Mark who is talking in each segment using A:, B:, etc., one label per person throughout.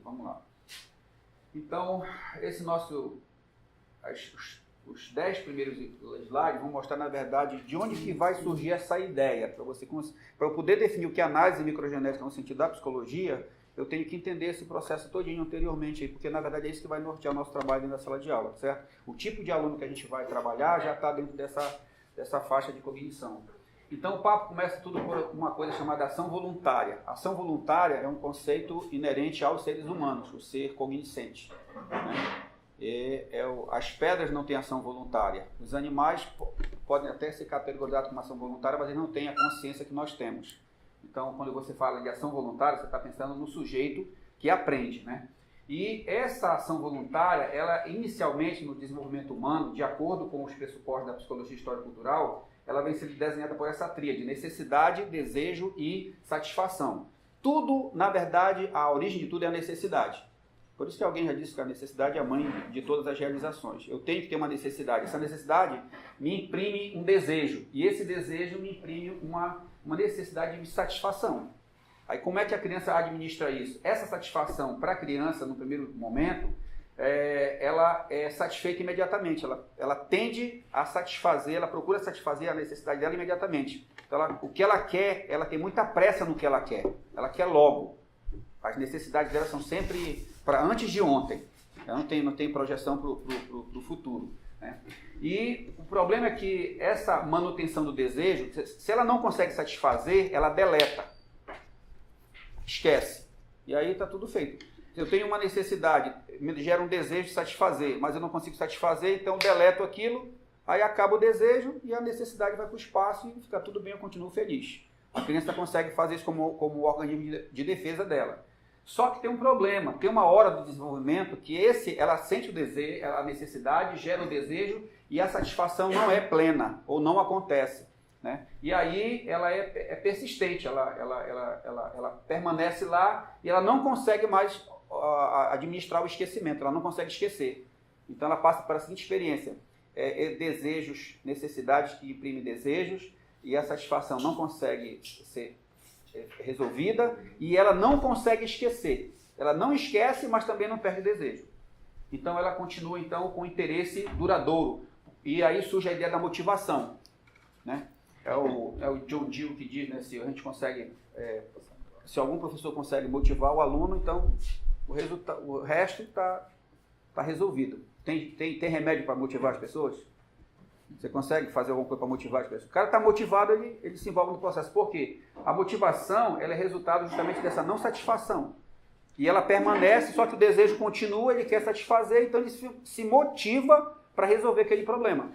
A: Vamos lá. Então, esse nosso, os 10 primeiros slides vão mostrar, na verdade, de onde que vai surgir essa ideia. Para eu poder definir o que é análise microgenética no sentido da psicologia, eu tenho que entender esse processo todinho anteriormente, aí, porque na verdade é isso que vai nortear o nosso trabalho dentro da sala de aula, certo? O tipo de aluno que a gente vai trabalhar já está dentro dessa faixa de cognição. Então o papo começa tudo por uma coisa chamada ação voluntária. Ação voluntária é um conceito inerente aos seres humanos, o ser cognoscente, né? As pedras não têm ação voluntária. Os animais podem até ser categorizados como ação voluntária, mas eles não têm a consciência que nós temos. Então, quando você fala de ação voluntária, você está pensando no sujeito que aprende, né? E essa ação voluntária, ela inicialmente no desenvolvimento humano, de acordo com os pressupostos da psicologia histórico-cultural, ela vem sendo desenhada por essa tríade: necessidade, desejo e satisfação. Tudo, na verdade, a origem de tudo é a necessidade. Por isso que alguém já disse que a necessidade é a mãe de todas as realizações. Eu tenho que ter uma necessidade. Essa necessidade me imprime um desejo. E esse desejo me imprime uma necessidade de satisfação. Aí como é que a criança administra isso? Essa satisfação para a criança, no primeiro momento, ela é satisfeita imediatamente. Ela tende a satisfazer, ela procura satisfazer a necessidade dela imediatamente. Então, o que ela quer, ela tem muita pressa no que ela quer. Ela quer logo. As necessidades dela são sempre para antes de ontem. Ela não tem projeção para o futuro, né? E o problema é que essa manutenção do desejo, se ela não consegue satisfazer, ela deleta. Esquece. E aí está tudo feito. Eu tenho uma necessidade, me gera um desejo de satisfazer, mas eu não consigo satisfazer, então deleto aquilo, aí acaba o desejo e a necessidade vai para o espaço e fica tudo bem, eu continuo feliz. A criança consegue fazer isso como organismo de defesa dela. Só que tem um problema, tem uma hora do desenvolvimento que ela sente o desejo, a necessidade, gera o desejo e a satisfação não é plena ou não acontece, né? E aí ela é persistente, ela permanece lá e ela não consegue mais administrar o esquecimento, ela não consegue esquecer. Então ela passa para a seguinte experiência: desejos, necessidades que imprimem desejos e a satisfação não consegue ser resolvida e ela não consegue esquecer. Ela não esquece, mas também não perde desejo. Então ela continua com interesse duradouro. E aí surge a ideia da motivação, né? É o John Dewey que diz, né, se a gente consegue, se algum professor consegue motivar o aluno, então o resto está resolvido. Tem remédio para motivar as pessoas? Você consegue fazer alguma coisa para motivar as pessoas? O cara está motivado, ele se envolve no processo. Por quê? A motivação ela é resultado justamente dessa não satisfação. E ela permanece, só que o desejo continua, ele quer satisfazer, então ele se motiva para resolver aquele problema.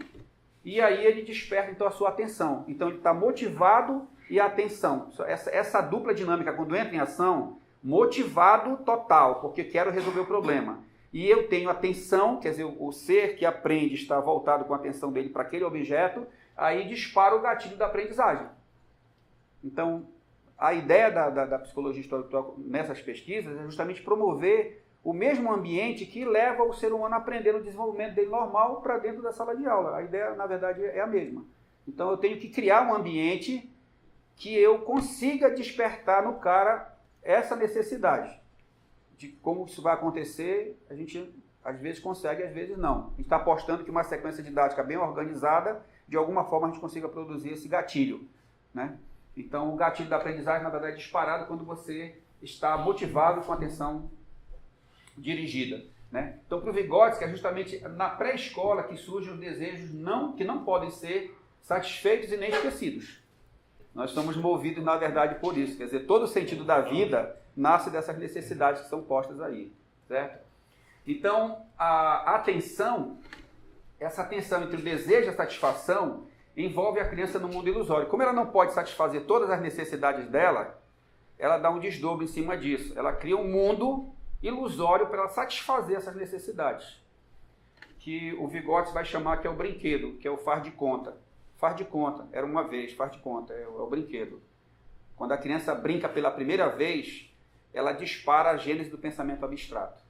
A: E aí ele desperta então a sua atenção. Então ele está motivado e a atenção. Essa dupla dinâmica, quando entra em ação, motivado total, porque quero resolver o problema. E eu tenho atenção, quer dizer, o ser que aprende está voltado com a atenção dele para aquele objeto, aí dispara o gatilho da aprendizagem. Então, a ideia da psicologia histórica nessas pesquisas é justamente promover o mesmo ambiente que leva o ser humano a aprender no desenvolvimento dele normal para dentro da sala de aula. A ideia, na verdade, é a mesma. Então, eu tenho que criar um ambiente que eu consiga despertar no cara essa necessidade. De como isso vai acontecer, a gente às vezes consegue, às vezes não. A gente está apostando que uma sequência didática bem organizada, de alguma forma a gente consiga produzir esse gatilho, né? Então o gatilho da aprendizagem, na verdade, é disparado quando você está motivado com atenção dirigida, né? Então para o Vygotsky é justamente na pré-escola que surgem os desejos que não podem ser satisfeitos e nem esquecidos. Nós somos movidos, na verdade, por isso. Quer dizer, todo o sentido da vida nasce dessas necessidades que são postas aí, certo? Então, a atenção, essa atenção entre o desejo e a satisfação, envolve a criança no mundo ilusório. Como ela não pode satisfazer todas as necessidades dela, ela dá um desdobro em cima disso. Ela cria um mundo ilusório para ela satisfazer essas necessidades, que o Vygotsky vai chamar que é o brinquedo, que é o faz de conta. Faz de conta, era uma vez, faz de conta, é o brinquedo. Quando a criança brinca pela primeira vez, ela dispara a gênese do pensamento abstrato.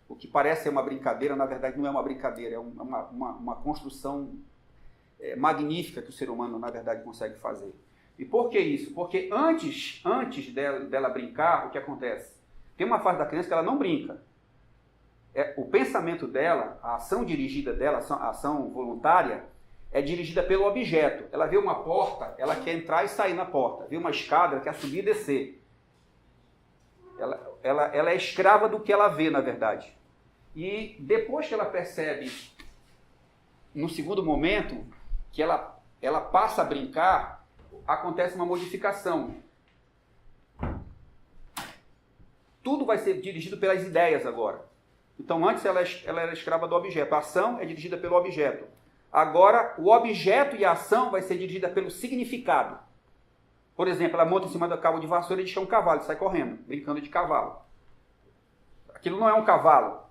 A: O que parece ser uma brincadeira, na verdade, não é uma brincadeira, é uma construção magnífica que o ser humano, na verdade, consegue fazer. E por que isso? Porque antes dela brincar, o que acontece? Tem uma fase da criança que ela não brinca. O pensamento dela, a ação dirigida dela, a ação voluntária, é dirigida pelo objeto. Ela vê uma porta, ela quer entrar e sair na porta. Vê uma escada, ela quer subir e descer. Ela é escrava do que ela vê, na verdade. E depois que ela percebe, no segundo momento, que ela passa a brincar, acontece uma modificação. Tudo vai ser dirigido pelas ideias agora. Então, antes ela era escrava do objeto. A ação é dirigida pelo objeto. Agora, o objeto e a ação vai ser dirigida pelo significado. Por exemplo, ela monta em cima do cabo de vassoura e deixa um cavalo, e sai correndo, brincando de cavalo. Aquilo não é um cavalo,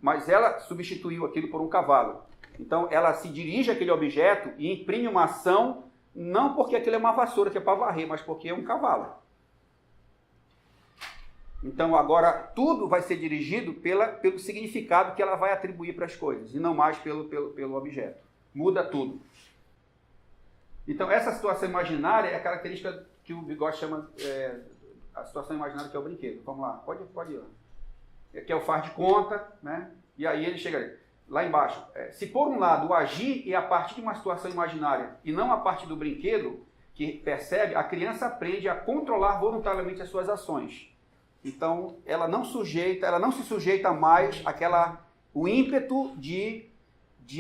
A: mas ela substituiu aquilo por um cavalo. Então, ela se dirige àquele objeto e imprime uma ação, não porque aquilo é uma vassoura que é para varrer, mas porque é um cavalo. Então, agora, tudo vai ser dirigido pelo significado que ela vai atribuir para as coisas, e não mais pelo objeto. Muda tudo. Então, essa situação imaginária é a característica que o Vygotsky chama a situação imaginária, que é o brinquedo. Vamos lá, pode ir. Aqui é o faz de conta, né? E aí ele chega lá embaixo. Se por um lado o agir é a partir de uma situação imaginária e não a partir do brinquedo, que percebe, a criança aprende a controlar voluntariamente as suas ações. Então, ela não se sujeita mais o ímpeto de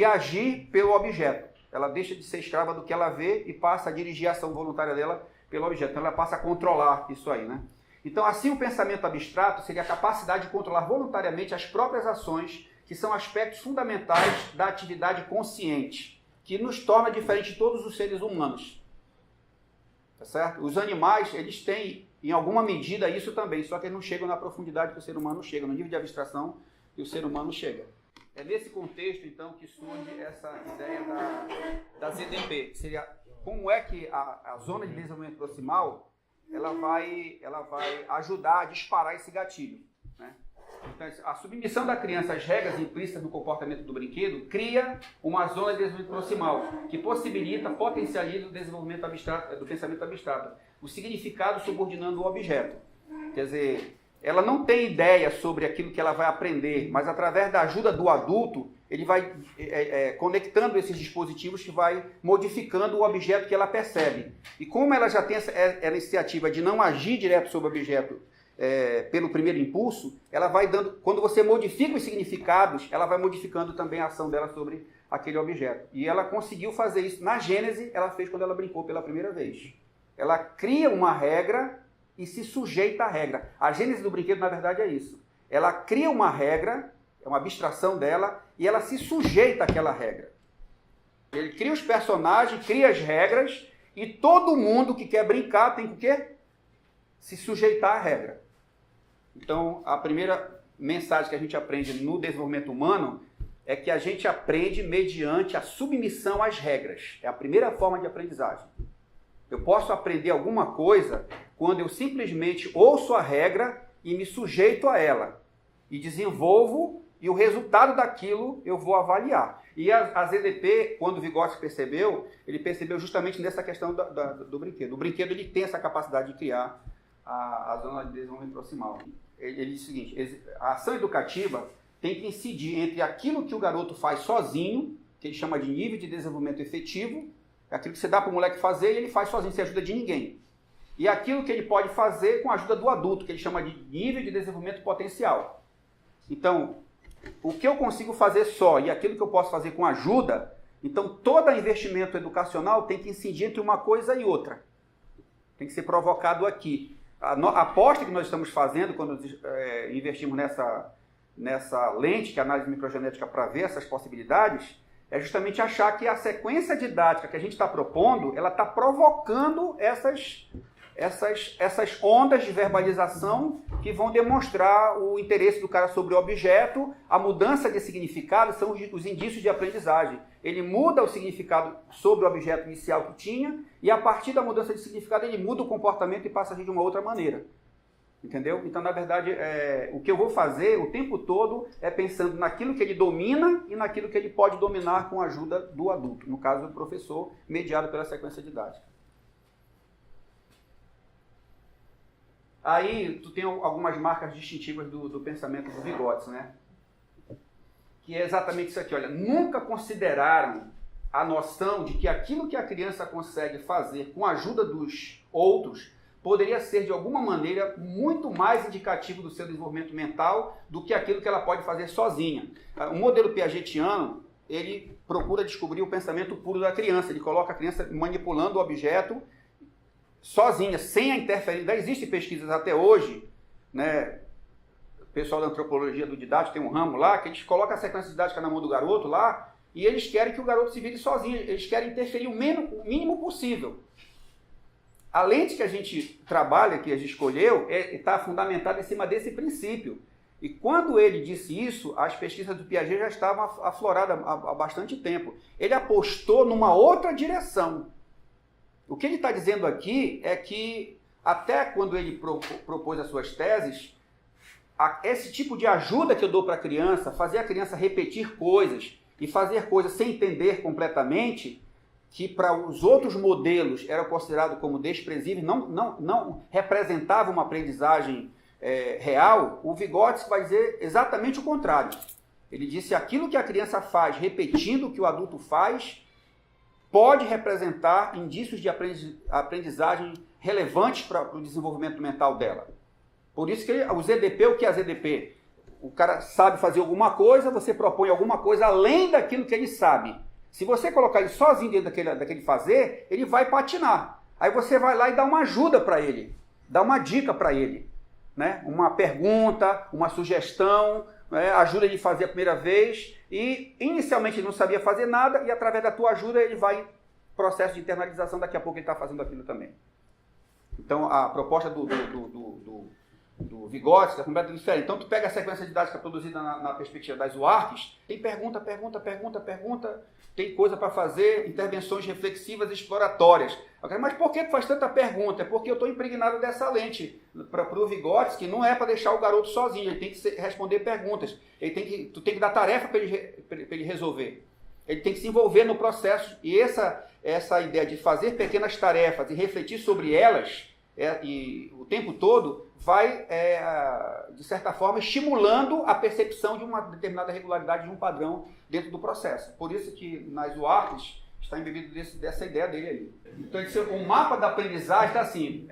A: agir pelo objeto. Ela deixa de ser escrava do que ela vê e passa a dirigir a ação voluntária dela pelo objeto. Então, ela passa a controlar isso aí, né? Então, assim, o pensamento abstrato seria a capacidade de controlar voluntariamente as próprias ações, que são aspectos fundamentais da atividade consciente, que nos torna diferente de todos os seres humanos. Tá certo? Os animais, eles têm, em alguma medida, isso também, só que eles não chegam na profundidade que o ser humano chega, no nível de abstração que o ser humano chega. É nesse contexto, então, que surge essa ideia da ZDP, que seria como é que a zona de desenvolvimento proximal ela vai ajudar a disparar esse gatilho, né? Então, a submissão da criança às regras implícitas no comportamento do brinquedo cria uma zona de desenvolvimento proximal, que potencializa o desenvolvimento abstrato, do pensamento abstrato, o significado subordinando o objeto. Quer dizer, ela não tem ideia sobre aquilo que ela vai aprender, mas através da ajuda do adulto, ele vai conectando esses dispositivos que vai modificando o objeto que ela percebe. E como ela já tem essa iniciativa de não agir direto sobre o objeto pelo primeiro impulso, ela vai dando, quando você modifica os significados, ela vai modificando também a ação dela sobre aquele objeto. E ela conseguiu fazer isso na Gênese, ela fez quando ela brincou pela primeira vez. Ela cria uma regra e se sujeita à regra. A Gênese do brinquedo, na verdade, é isso. Ela cria uma regra, é uma abstração dela, e ela se sujeita àquela regra. Ele cria os personagens, cria as regras, e todo mundo que quer brincar tem que o quê? Se sujeitar à regra. Então, a primeira mensagem que a gente aprende no desenvolvimento humano é que a gente aprende mediante a submissão às regras. É a primeira forma de aprendizagem. Eu posso aprender alguma coisa quando eu simplesmente ouço a regra e me sujeito a ela. E desenvolvo, e o resultado daquilo eu vou avaliar. E a ZDP, quando o Vygotsky percebeu, ele percebeu justamente nessa questão do brinquedo. O brinquedo ele tem essa capacidade de criar a zona de desenvolvimento proximal. Ele diz o seguinte: a ação educativa tem que incidir entre aquilo que o garoto faz sozinho, que ele chama de nível de desenvolvimento efetivo, é aquilo que você dá para o moleque fazer e ele faz sozinho, sem ajuda de ninguém. E aquilo que ele pode fazer com a ajuda do adulto, que ele chama de nível de desenvolvimento potencial. Então, o que eu consigo fazer só e aquilo que eu posso fazer com ajuda, então todo investimento educacional tem que incidir entre uma coisa e outra. Tem que ser provocado aqui. A aposta que nós estamos fazendo quando investimos nessa lente, que é a análise microgenética, para ver essas possibilidades, é justamente achar que a sequência didática que a gente está propondo, ela está provocando essas ondas de verbalização que vão demonstrar o interesse do cara sobre o objeto, a mudança de significado são os indícios de aprendizagem. Ele muda o significado sobre o objeto inicial que tinha e a partir da mudança de significado ele muda o comportamento e passa a agir de uma outra maneira. Entendeu? Então, na verdade, o que eu vou fazer o tempo todo é pensando naquilo que ele domina e naquilo que ele pode dominar com a ajuda do adulto, no caso do professor, mediado pela sequência didática. Aí tu tem algumas marcas distintivas do pensamento do Vygotsky, né? Que é exatamente isso aqui, olha, nunca consideraram a noção de que aquilo que a criança consegue fazer com a ajuda dos outros poderia ser, de alguma maneira, muito mais indicativo do seu desenvolvimento mental do que aquilo que ela pode fazer sozinha. O modelo piagetiano, ele procura descobrir o pensamento puro da criança, ele coloca a criança manipulando o objeto sozinha, sem a interferência. Já existem pesquisas até hoje, né? O pessoal da antropologia do didático tem um ramo lá, que eles colocam a sequência didática na mão do garoto lá, e eles querem que o garoto se vire sozinho, eles querem interferir o mínimo possível. A lente que a gente trabalha, que a gente escolheu, está fundamentada em cima desse princípio. E quando ele disse isso, as pesquisas do Piaget já estavam afloradas há bastante tempo. Ele apostou numa outra direção. O que ele está dizendo aqui é que, até quando ele propôs as suas teses, esse tipo de ajuda que eu dou para a criança, fazer a criança repetir coisas e fazer coisas sem entender completamente, que para os outros modelos era considerado como desprezível, não representava uma aprendizagem real, o Vygotsky vai dizer exatamente o contrário. Ele disse aquilo que a criança faz repetindo o que o adulto faz pode representar indícios de aprendizagem relevantes para o desenvolvimento mental dela. Por isso que o ZDP, o que é ZDP? O cara sabe fazer alguma coisa, você propõe alguma coisa além daquilo que ele sabe. Se você colocar ele sozinho dentro daquele fazer, ele vai patinar. Aí você vai lá e dá uma ajuda para ele, dá uma dica para ele, né? Uma pergunta, uma sugestão, né? Ajuda ele a fazer a primeira vez e inicialmente ele não sabia fazer nada e através da tua ajuda ele vai em processo de internalização, daqui a pouco ele está fazendo aquilo também. Então a proposta do Vygotsky é completamente diferente. Então tu pega a sequência didática produzida na perspectiva das UARCs, tem pergunta, tem coisa para fazer, intervenções reflexivas e exploratórias. Mas por que tu faz tanta pergunta? É porque eu estou impregnado dessa lente. Para o Vygotsky não é para deixar o garoto sozinho, ele tem que responder perguntas, tu tem que dar tarefa para ele resolver. Ele tem que se envolver no processo e essa ideia de fazer pequenas tarefas e refletir sobre elas e o tempo todo vai, de certa forma, estimulando a percepção de uma determinada regularidade, de um padrão dentro do processo. Por isso que nas UARCs está embebido dessa ideia dele ali. Então, o mapa da aprendizagem está assim,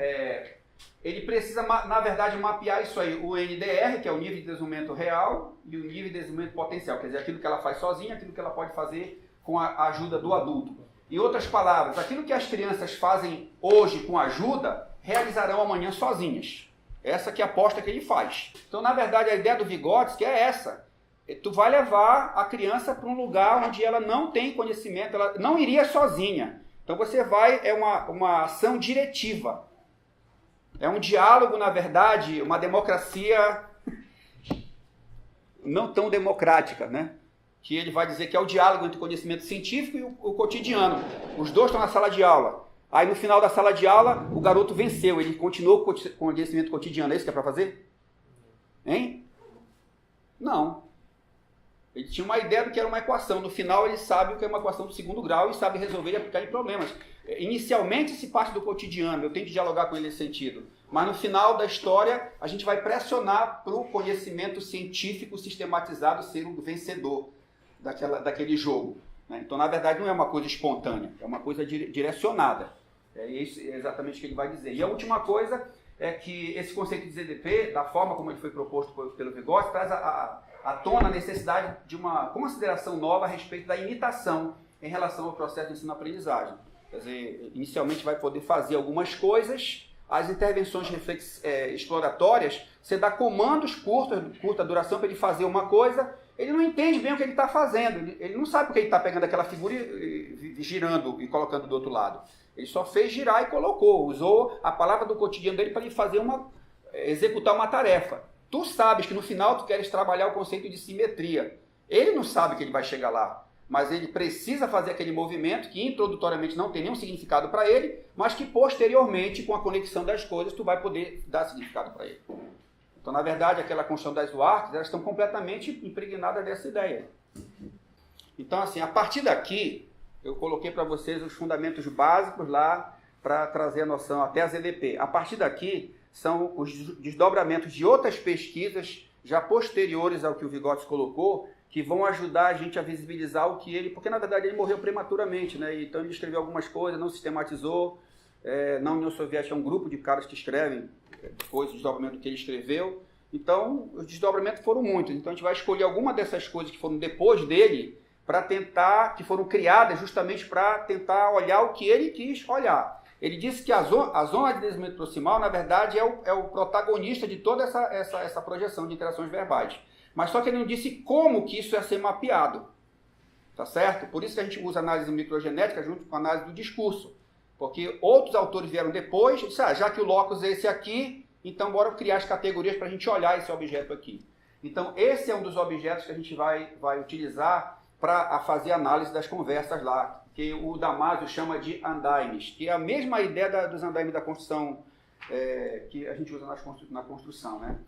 A: ele precisa, na verdade, mapear isso aí, o NDR, que é o nível de desenvolvimento real, e o nível de desenvolvimento potencial, quer dizer, aquilo que ela faz sozinha, aquilo que ela pode fazer com a ajuda do adulto. Em outras palavras, aquilo que as crianças fazem hoje com ajuda, realizarão amanhã sozinhas. Essa que é a aposta que ele faz. Então, na verdade, a ideia do Vygotsky é essa. Tu vai levar a criança para um lugar onde ela não tem conhecimento, ela não iria sozinha. Então, você vai, uma ação diretiva. É um diálogo, na verdade, uma democracia não tão democrática, né? Que ele vai dizer que é o diálogo entre o conhecimento científico e o cotidiano. Os dois estão na sala de aula. Aí no final da sala de aula, o garoto venceu, ele continuou com o conhecimento cotidiano. É isso que é para fazer? Hein? Não. Ele tinha uma ideia do que era uma equação. No final ele sabe o que é uma equação do segundo grau e sabe resolver e aplicar em problemas. Inicialmente se parte do cotidiano, eu tenho que dialogar com ele nesse sentido. Mas no final da história, a gente vai pressionar para o conhecimento científico sistematizado ser o vencedor daquele jogo. Né? Então, na verdade, não é uma coisa espontânea, é uma coisa direcionada. É exatamente o que ele vai dizer. E a última coisa é que esse conceito de ZDP, da forma como ele foi proposto pelo Vygotsky, traz à tona a necessidade de uma consideração nova a respeito da imitação em relação ao processo de ensino-aprendizagem. Quer dizer, inicialmente vai poder fazer algumas coisas, as intervenções exploratórias, você dá comandos curta duração para ele fazer uma coisa, ele não entende bem o que ele está fazendo, ele não sabe porque ele está pegando aquela figura e girando e colocando do outro lado. Ele só fez girar e colocou, usou a palavra do cotidiano dele para ele executar uma tarefa. Tu sabes que no final tu queres trabalhar o conceito de simetria. Ele não sabe que ele vai chegar lá, mas ele precisa fazer aquele movimento que introdutoriamente não tem nenhum significado para ele, mas que posteriormente, com a conexão das coisas, tu vai poder dar significado para ele. Então, na verdade, aquela construção das UARCs, elas estão completamente impregnadas dessa ideia. Então, assim, a partir daqui, eu coloquei para vocês os fundamentos básicos lá para trazer a noção até a ZDP. A partir daqui, são os desdobramentos de outras pesquisas já posteriores ao que o Vygotsky colocou, que vão ajudar a gente a visibilizar o que ele... Porque, na verdade, ele morreu prematuramente, né? Então, ele escreveu algumas coisas, não sistematizou. Na União Soviética é um grupo de caras que escrevem depois o desdobramento que ele escreveu. Então, os desdobramentos foram muitos. Então, a gente vai escolher alguma dessas coisas que foram depois dele, para tentar, que foram criadas justamente para tentar olhar o que ele quis olhar. Ele disse que a zona de desenvolvimento proximal, na verdade, é o protagonista de toda essa projeção de interações verbais. Mas só que ele não disse como que isso ia ser mapeado. Tá certo? Por isso que a gente usa análise microgenética junto com a análise do discurso. Porque outros autores vieram depois e disseram, já que o locus é esse aqui, então bora criar as categorias para a gente olhar esse objeto aqui. Então esse é um dos objetos que a gente vai utilizar para fazer análise das conversas lá, que o Damasio chama de andaimes, que é a mesma ideia dos andaimes da construção que a gente usa na construção, né?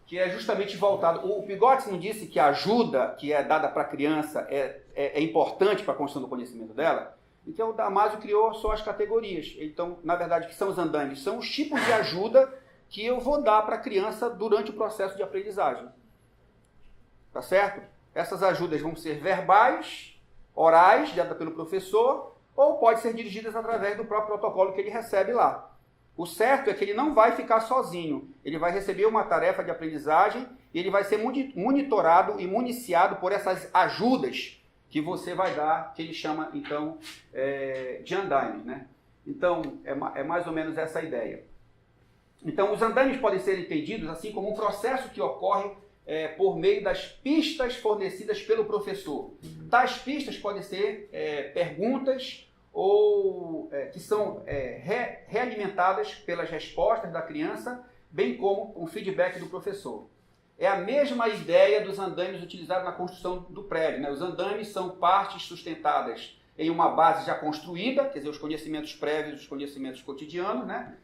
A: Que é justamente voltado... O Vygotsky não disse que a ajuda que é dada para a criança é importante para a construção do conhecimento dela? Então o Damasio criou só as categorias. Então, na verdade, o que são os andaimes? São os tipos de ajuda que eu vou dar para a criança durante o processo de aprendizagem. Tá certo? Essas ajudas vão ser verbais, orais, dadas pelo professor, ou pode ser dirigidas através do próprio protocolo que ele recebe lá. O certo é que ele não vai ficar sozinho. Ele vai receber uma tarefa de aprendizagem e ele vai ser monitorado e municiado por essas ajudas que você vai dar, que ele chama, então, de andaimes, né? Então, é mais ou menos essa a ideia. Então, os andaimes podem ser entendidos assim como um processo que ocorre por meio das pistas fornecidas pelo professor. Tais pistas podem ser perguntas ou que são realimentadas pelas respostas da criança, bem como o feedback do professor. É a mesma ideia dos andaimes utilizados na construção do prédio, né? Os andaimes são partes sustentadas em uma base já construída, quer dizer, os conhecimentos prévios, os conhecimentos cotidianos, né?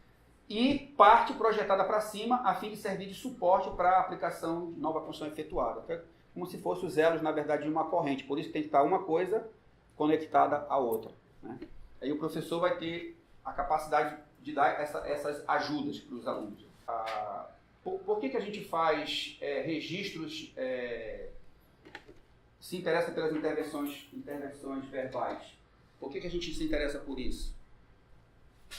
A: E parte projetada para cima a fim de servir de suporte para a aplicação de nova função efetuada. É como se fossem os elos, na verdade, de uma corrente. Por isso tem que estar uma coisa conectada à outra, né? Aí o professor vai ter a capacidade de dar essas ajudas para os alunos. Por que a gente faz registros, se interessa pelas intervenções verbais? Por que a gente se interessa por isso?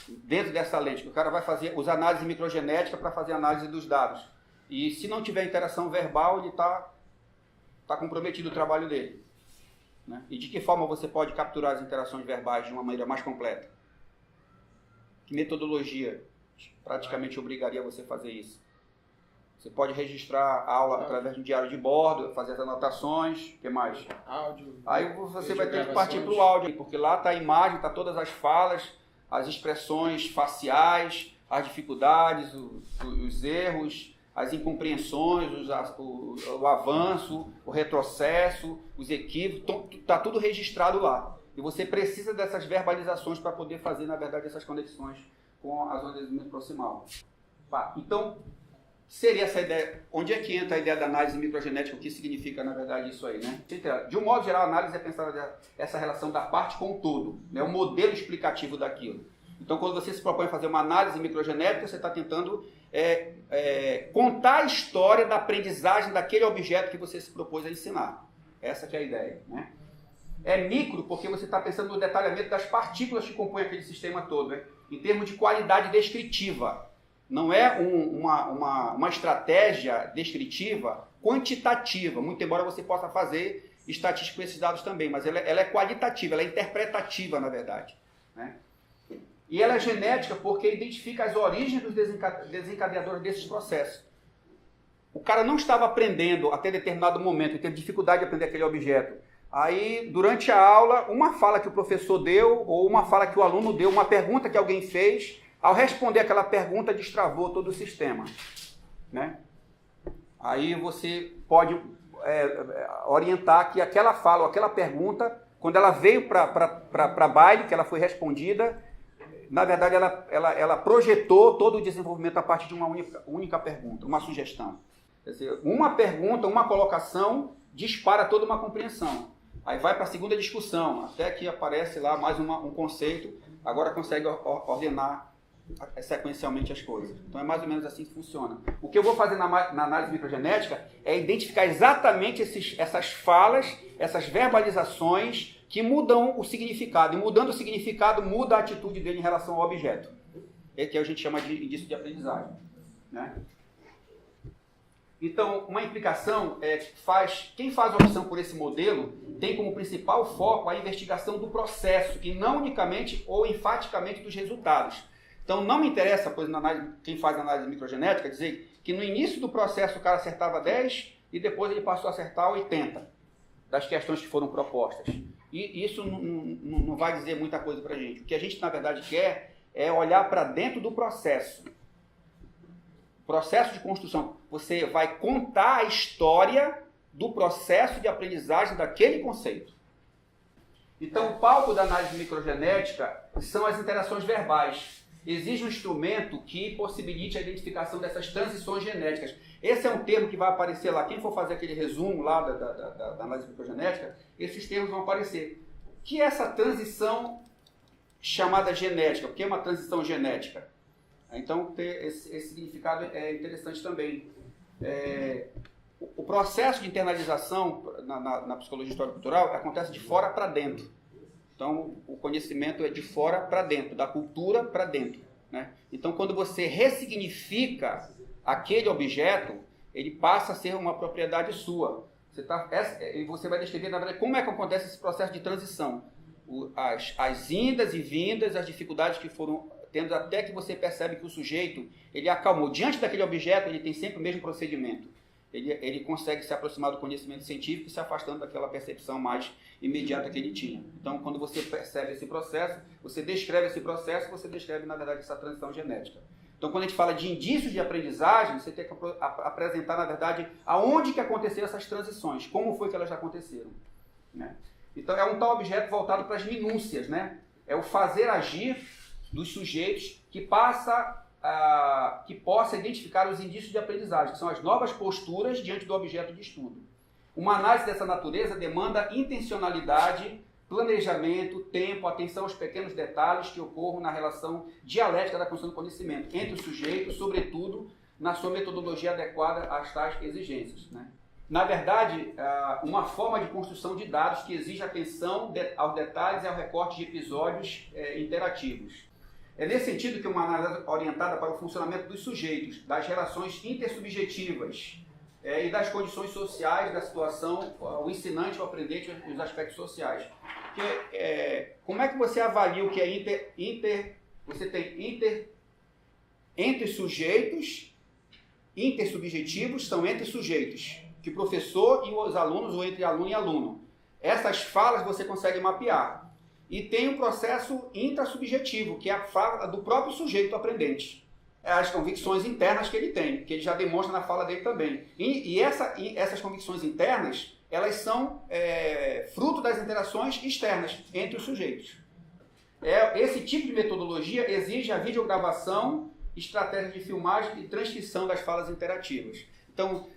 A: Dentro dessa lente, que o cara vai usar análise microgenética para fazer análise dos dados. E se não tiver interação verbal, ele está comprometido o trabalho dele, né? E de que forma você pode capturar as interações verbais de uma maneira mais completa? Que metodologia praticamente obrigaria você a fazer isso? Você pode registrar a aula através de um diário de bordo, fazer as anotações, o que mais?
B: Áudio.
A: Aí você vai ter que partir para o áudio, porque lá está a imagem, está todas as falas, as expressões faciais, as dificuldades, os erros, as incompreensões, o avanço, o retrocesso, os equívocos, está tudo registrado lá. E você precisa dessas verbalizações para poder fazer, na verdade, essas conexões com a zona de desenvolvimento proximal. Então, seria essa ideia, onde é que entra a ideia da análise microgenética, o que significa, na verdade, isso aí, né? De um modo geral, a análise é pensar essa relação da parte com o todo, né? O modelo explicativo daquilo. Então, quando você se propõe a fazer uma análise microgenética, você está tentando contar a história da aprendizagem daquele objeto que você se propôs a ensinar. Essa que é a ideia, né? É micro porque você está pensando no detalhamento das partículas que compõem aquele sistema todo, né? Em termos de qualidade descritiva. Não é uma estratégia descritiva quantitativa, muito embora você possa fazer estatística com esses dados também, mas ela é qualitativa, ela é interpretativa, na verdade, né? E ela é genética porque identifica as origens dos desencadeadores desses processos. O cara não estava aprendendo até determinado momento, teve dificuldade de aprender aquele objeto. Aí, durante a aula, uma fala que o professor deu, ou uma fala que o aluno deu, uma pergunta que alguém fez, ao responder aquela pergunta, destravou todo o sistema, né? Aí você pode orientar que aquela fala, ou aquela pergunta, quando ela veio para baile, que ela foi respondida, na verdade ela projetou todo o desenvolvimento a partir de uma única pergunta, uma sugestão. Quer dizer, uma pergunta, uma colocação, dispara toda uma compreensão. Aí vai para a segunda discussão, até que aparece lá mais um conceito, agora consegue ordenar sequencialmente as coisas. Então é mais ou menos assim que funciona. O que eu vou fazer na análise microgenética é identificar exatamente essas falas, essas verbalizações que mudam o significado. E mudando o significado, muda a atitude dele em relação ao objeto. É que a gente chama de indício de aprendizagem. Né? Então, uma implicação é que quem faz a opção por esse modelo tem como principal foco a investigação do processo e não unicamente ou enfaticamente dos resultados. Então, não me interessa, pois, quem faz análise microgenética, dizer que no início do processo o cara acertava 10 e depois ele passou a acertar 80 das questões que foram propostas. E isso não vai dizer muita coisa para a gente. O que a gente, na verdade, quer é olhar para dentro do processo. Processo de construção. Você vai contar a história do processo de aprendizagem daquele conceito. Então, o palco da análise microgenética são as interações verbais. Exige um instrumento que possibilite a identificação dessas transições genéticas. Esse é um termo que vai aparecer lá. Quem for fazer aquele resumo lá da análise microgenética, esses termos vão aparecer. O que é essa transição chamada genética? O que é uma transição genética? Então, esse significado é interessante também. O processo de internalização na psicologia histórico-cultural acontece de fora para dentro. Então, o conhecimento é de fora para dentro, da cultura para dentro. Né? Então, quando você ressignifica aquele objeto, ele passa a ser uma propriedade sua. E você vai descrever, na verdade, como é que acontece esse processo de transição. As indas e vindas, as dificuldades que foram tendo, até que você percebe que o sujeito, ele acalmou. Diante daquele objeto, ele tem sempre o mesmo procedimento. Ele consegue se aproximar do conhecimento científico e se afastando daquela percepção mais imediata que ele tinha. Então, quando você percebe esse processo, você descreve esse processo, você descreve, na verdade, essa transição genética. Então, quando a gente fala de indícios de aprendizagem, você tem que apresentar, na verdade, aonde que aconteceram essas transições, como foi que elas aconteceram. Né? Então, é um tal objeto voltado para as minúcias, né? É o fazer agir dos sujeitos que possa identificar os indícios de aprendizagem, que são as novas posturas diante do objeto de estudo. Uma análise dessa natureza demanda intencionalidade, planejamento, tempo, atenção aos pequenos detalhes que ocorram na relação dialética da construção do conhecimento entre o sujeito, sobretudo na sua metodologia adequada às tais exigências. Né? Na verdade, uma forma de construção de dados que exige atenção aos detalhes e ao recorte de episódios interativos. É nesse sentido que uma análise orientada para o funcionamento dos sujeitos, das relações intersubjetivas e das condições sociais da situação, o ensinante, o aprendente e os aspectos sociais. Como é que você avalia o que é você tem entre sujeitos, intersubjetivos são entre sujeitos, que o professor e os alunos, ou entre aluno e aluno. Essas falas você consegue mapear. E tem o processo intrasubjetivo, que é a fala do próprio sujeito aprendente. As convicções internas que ele tem, que ele já demonstra na fala dele também. E essas convicções internas, elas são fruto das interações externas entre os sujeitos. Esse tipo de metodologia exige a videogravação, estratégia de filmagem e transcrição das falas interativas. Então,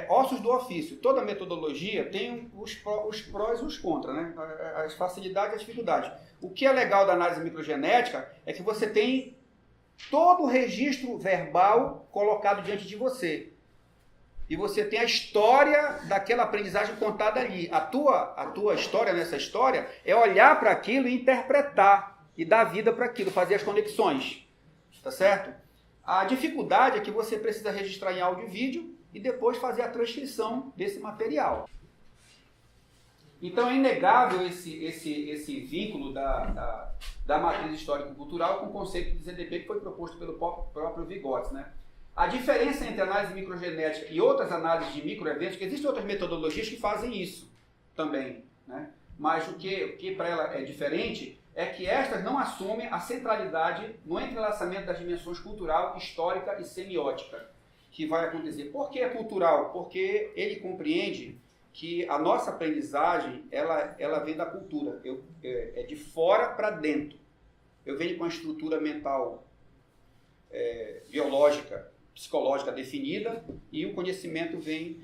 A: ossos do ofício. Toda metodologia tem os prós e os contras, né? As facilidades e as dificuldades. O que é legal da análise microgenética é que você tem todo o registro verbal colocado diante de você. E você tem a história daquela aprendizagem contada ali. A tua história nessa história é olhar para aquilo e interpretar e dar vida para aquilo, fazer as conexões. Tá certo? A dificuldade é que você precisa registrar em áudio e vídeo e depois fazer a transcrição desse material. Então é inegável esse vínculo da matriz histórico-cultural com o conceito de ZDP que foi proposto pelo próprio Vygotsky, né? A diferença entre análise microgenética e outras análises de microeventos, que existem outras metodologias que fazem isso também, né? Mas o que para ela é diferente é que estas não assumem a centralidade no entrelaçamento das dimensões cultural, histórica e semiótica que vai acontecer. Por que é cultural? Porque ele compreende que a nossa aprendizagem ela vem da cultura, é de fora para dentro. Eu venho com a estrutura mental biológica, psicológica definida e o conhecimento vem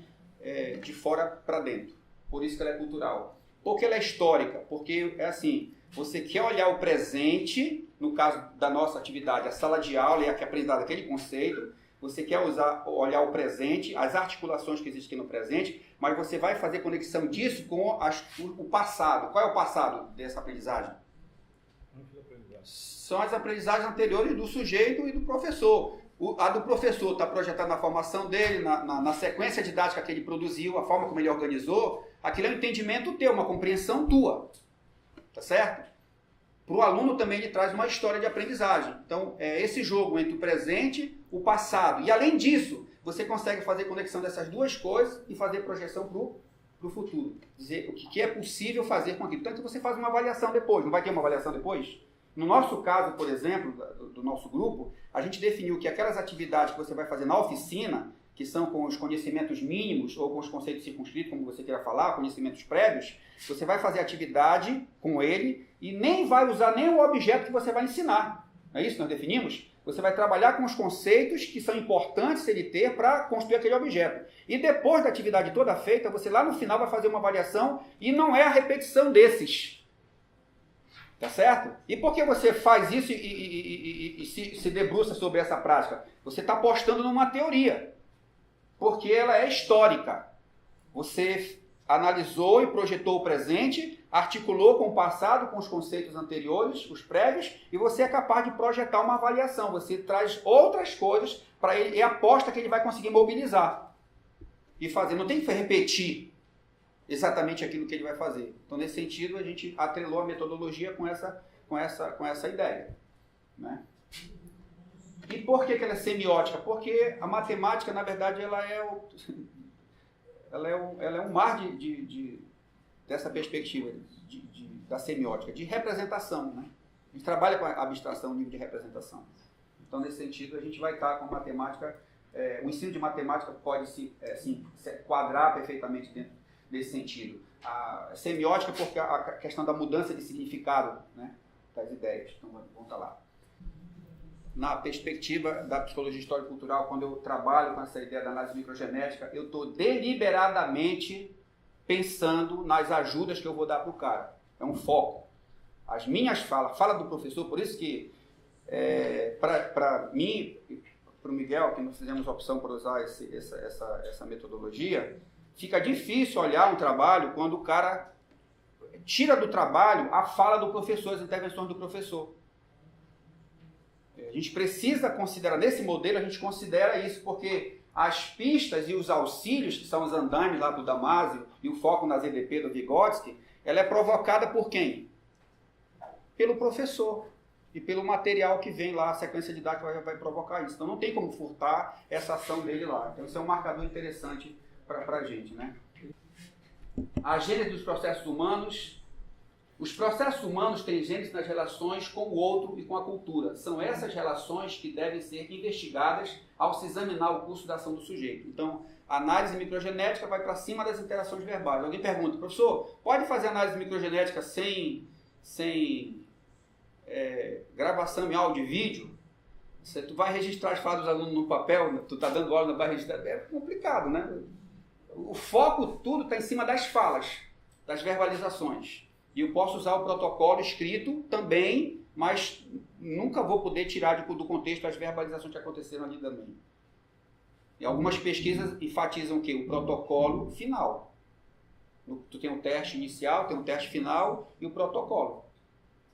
A: de fora para dentro. Por isso que ela é cultural. Por que ela é histórica? Porque é assim, você quer olhar o presente, no caso da nossa atividade, a sala de aula e a que é apresentado aquele conceito, você quer olhar o presente, as articulações que existem no presente, mas você vai fazer conexão disso com o passado. Qual é o passado dessa aprendizagem? São as aprendizagens anteriores do sujeito e do professor. A do professor está projetada na formação dele, na sequência didática que ele produziu, a forma como ele organizou. Aquilo é um entendimento teu, uma compreensão tua. Tá certo? Para o aluno também ele traz uma história de aprendizagem. Então, é esse jogo entre o presente e o passado. E além disso, você consegue fazer conexão dessas duas coisas e fazer projeção para o futuro. Dizer o que é possível fazer com aquilo. Tanto que você faz uma avaliação depois. Não vai ter uma avaliação depois? No nosso caso, por exemplo, do nosso grupo, a gente definiu que aquelas atividades que você vai fazer na oficina, que são com os conhecimentos mínimos ou com os conceitos circunscritos, como você queira falar, conhecimentos prévios, você vai fazer atividade com ele e nem vai usar nem o objeto que você vai ensinar. Não é isso que nós definimos? Você vai trabalhar com os conceitos que são importantes ele ter para construir aquele objeto. E depois da atividade toda feita, você lá no final vai fazer uma avaliação e não é a repetição desses. Tá certo? E por que você faz isso e se debruça sobre essa prática? Você está apostando numa teoria. Porque ela é histórica. Você analisou e projetou o presente, articulou com o passado, com os conceitos anteriores, os prévios, e você é capaz de projetar uma avaliação. Você traz outras coisas para ele e aposta que ele vai conseguir mobilizar e fazer. Não tem que repetir exatamente aquilo que ele vai fazer. Então, nesse sentido, a gente atrelou a metodologia com essa ideia. Né? E por que ela é semiótica? Porque a matemática, na verdade, ela é um mar dessa perspectiva da semiótica, de representação. Né? A gente trabalha com a abstração, nível de representação. Então, nesse sentido, a gente vai estar com matemática. O ensino de matemática pode se quadrar perfeitamente dentro desse sentido. A semiótica, porque a questão da mudança de significado, né, das ideias. Então, vamos estar lá. Na perspectiva da psicologia histórico-cultural, quando eu trabalho com essa ideia da análise microgenética, eu estou deliberadamente pensando nas ajudas que eu vou dar para o cara. É um foco. As minhas fala do professor, por isso que para mim, para o Miguel, que nós fizemos a opção por usar essa metodologia, fica difícil olhar um trabalho quando o cara tira do trabalho a fala do professor, as intervenções do professor. A gente precisa considerar, nesse modelo a gente considera isso, porque as pistas e os auxílios, que são os andames lá do Damasio e o foco nas EDP do Vygotsky, ela é provocada por quem? Pelo professor e pelo material que vem lá, a sequência didática vai provocar isso. Então não tem como furtar essa ação dele lá. Então isso é um marcador interessante para a gente, né? A gênese dos processos humanos. Os processos humanos têm gênese nas relações com o outro e com a cultura. São essas relações que devem ser investigadas ao se examinar o curso da ação do sujeito. Então, a análise microgenética vai para cima das interações verbais. Alguém pergunta, professor, pode fazer análise microgenética sem gravação em áudio e vídeo? Tu vai registrar as falas dos alunos no papel, tu está dando aula, não vai registrar. É complicado, né? O foco tudo está em cima das falas, das verbalizações. E eu posso usar o protocolo escrito também, mas nunca vou poder tirar do contexto as verbalizações que aconteceram ali também. E algumas pesquisas enfatizam o quê? O protocolo final. Tu tem um teste inicial, tem um teste final e o protocolo.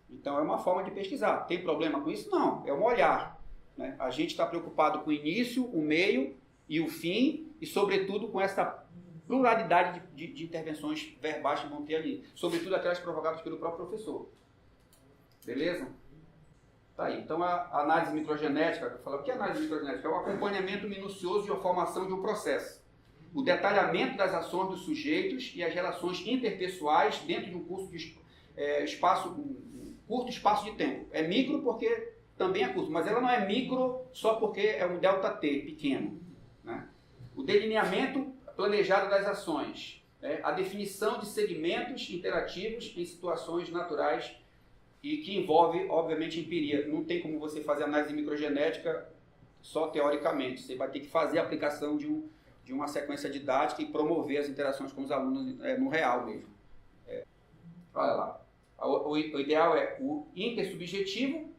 A: Então é uma forma de pesquisar. Tem problema com isso? Não, é um olhar. Né? A gente está preocupado com o início, o meio e o fim, e sobretudo com essa pluralidade de intervenções verbais que vão ter ali, sobretudo aquelas provocadas pelo próprio professor. Beleza? Tá aí. Então a análise microgenética, eu falo, o que é análise microgenética? É o acompanhamento minucioso e a formação de um processo. O detalhamento das ações dos sujeitos e as relações interpessoais dentro de um curto espaço de tempo. É micro porque também é curto, mas ela não é micro só porque é um delta T pequeno. Né? O delineamento planejado das ações, a definição de segmentos interativos em situações naturais e que envolve, obviamente, empiria. Não tem como você fazer análise microgenética só teoricamente. Você vai ter que fazer a aplicação de uma sequência didática e promover as interações com os alunos no real mesmo. Olha lá. O ideal é o intersubjetivo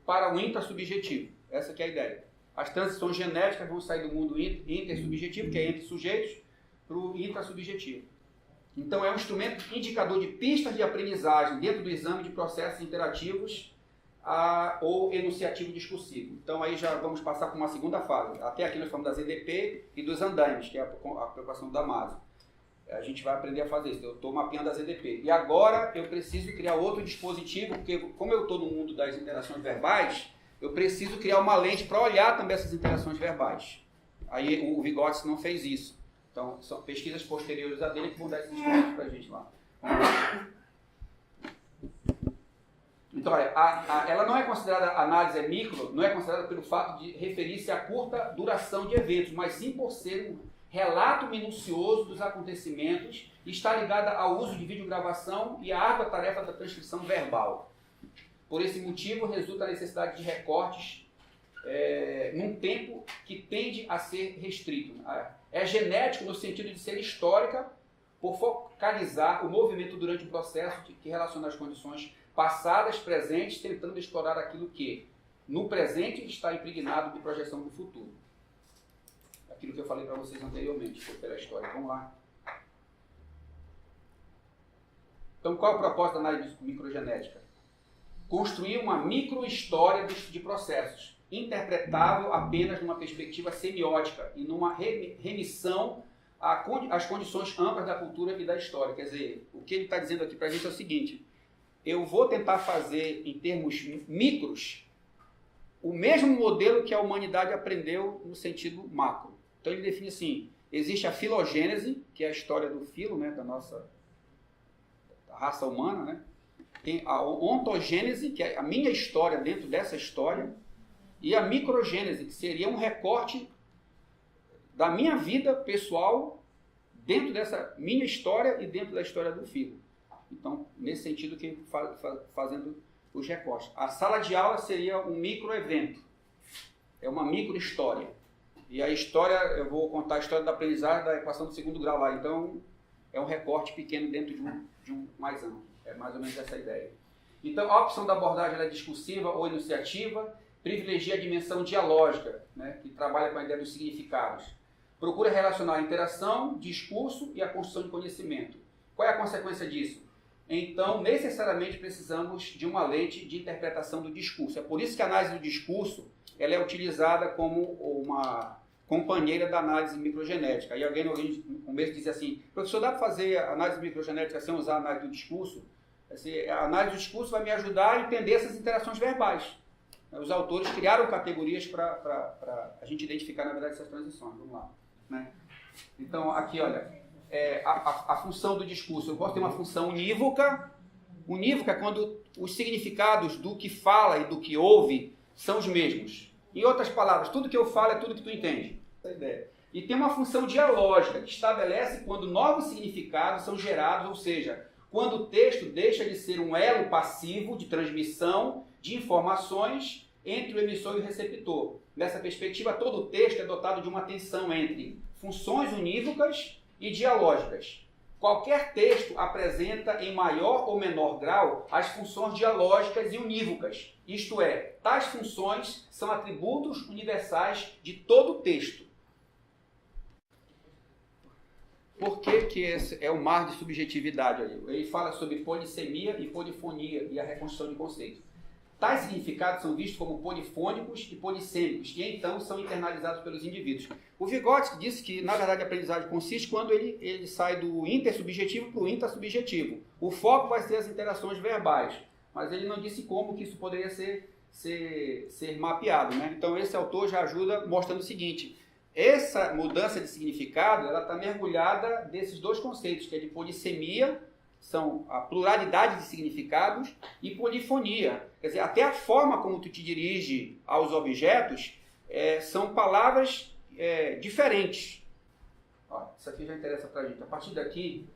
A: para o intrasubjetivo. Essa que é a ideia. As transições genéticas vão sair do mundo intersubjetivo, que é entre sujeitos, para o intrasubjetivo. Então, é um instrumento indicador de pistas de aprendizagem dentro do exame de processos interativos ou enunciativo discursivo. Então, aí já vamos passar para uma segunda fase. Até aqui nós falamos das EDP e dos andaimes, que é a preocupação do Damasio. A gente vai aprender a fazer isso. Eu estou mapeando as EDP. E agora eu preciso criar outro dispositivo, porque como eu estou no mundo das interações verbais, eu preciso criar uma lente para olhar também essas interações verbais. Aí o Vygotsky não fez isso. Então, são pesquisas posteriores a dele que vão dar esses instrumentos para a gente lá. Então, olha, ela não é considerada análise micro, não é considerada pelo fato de referir-se a curta duração de eventos, mas sim por ser um relato minucioso dos acontecimentos e está ligada ao uso de videogravação e à árdua tarefa da transcrição verbal. Por esse motivo, resulta a necessidade de recortes num tempo que tende a ser restrito. É genético no sentido de ser histórica, por focalizar o movimento durante o processo que relaciona as condições passadas, presentes, tentando explorar aquilo que, no presente, está impregnado de projeção do futuro. Aquilo que eu falei para vocês anteriormente, pela história. Vamos lá. Então, qual é o propósito da análise microgenética? Construir uma micro-história de processos, interpretável apenas numa perspectiva semiótica e numa remissão às condições amplas da cultura e da história. Quer dizer, o que ele está dizendo aqui para a gente é o seguinte: eu vou tentar fazer, em termos micros, o mesmo modelo que a humanidade aprendeu no sentido macro. Então ele define assim: existe a filogênese, que é a história do filo, né, da nossa raça humana, né? Tem a ontogênese, que é a minha história dentro dessa história, e a microgênese, que seria um recorte da minha vida pessoal dentro dessa minha história e dentro da história do filo. Então, nesse sentido que fazendo os recortes. A sala de aula seria um microevento, é uma microhistória. E a história, eu vou contar a história da aprendizagem da equação do segundo grau lá, então é um recorte pequeno dentro de um mais amplo. É mais ou menos essa a ideia. Então, a opção da abordagem é discursiva ou enunciativa, privilegia a dimensão dialógica, né, que trabalha com a ideia dos significados. Procura relacionar a interação, discurso e a construção de conhecimento. Qual é a consequência disso? Então, necessariamente precisamos de uma lente de interpretação do discurso. É por isso que a análise do discurso ela é utilizada como uma companheira da análise microgenética. Aí alguém no começo dizia assim: professor, dá para fazer a análise microgenética sem usar a análise do discurso? A análise do discurso vai me ajudar a entender essas interações verbais. Os autores criaram categorias para a gente identificar, na verdade, essas transições. Vamos lá. Né? Então, aqui, olha, a função do discurso. Eu posso ter uma função unívoca. Unívoca é quando os significados do que fala e do que ouve são os mesmos. Em outras palavras, tudo que eu falo é tudo que tu entende. Essa é a ideia. E tem uma função dialógica, que estabelece quando novos significados são gerados, ou seja, quando o texto deixa de ser um elo passivo de transmissão de informações entre o emissor e o receptor. Nessa perspectiva, todo o texto é dotado de uma tensão entre funções unívocas e dialógicas. Qualquer texto apresenta, em maior ou menor grau, as funções dialógicas e unívocas. Isto é, tais funções são atributos universais de todo o texto. Por que esse é o mar de subjetividade ali? Ele fala sobre polissemia e polifonia e a reconstrução de conceitos. Tais significados são vistos como polifônicos e polissêmicos, e então são internalizados pelos indivíduos. O Vygotsky disse que, na verdade, a aprendizagem consiste quando ele sai do intersubjetivo para o intrasubjetivo. O foco vai ser as interações verbais, mas ele não disse como que isso poderia ser mapeado. Né? Então, esse autor já ajuda mostrando o seguinte: essa mudança de significado ela está mergulhada desses dois conceitos, que é de polissemia, são a pluralidade de significados, e polifonia. Quer dizer, até a forma como tu te dirige aos objetos são palavras diferentes. Ó, isso aqui já interessa para a gente. A partir daqui,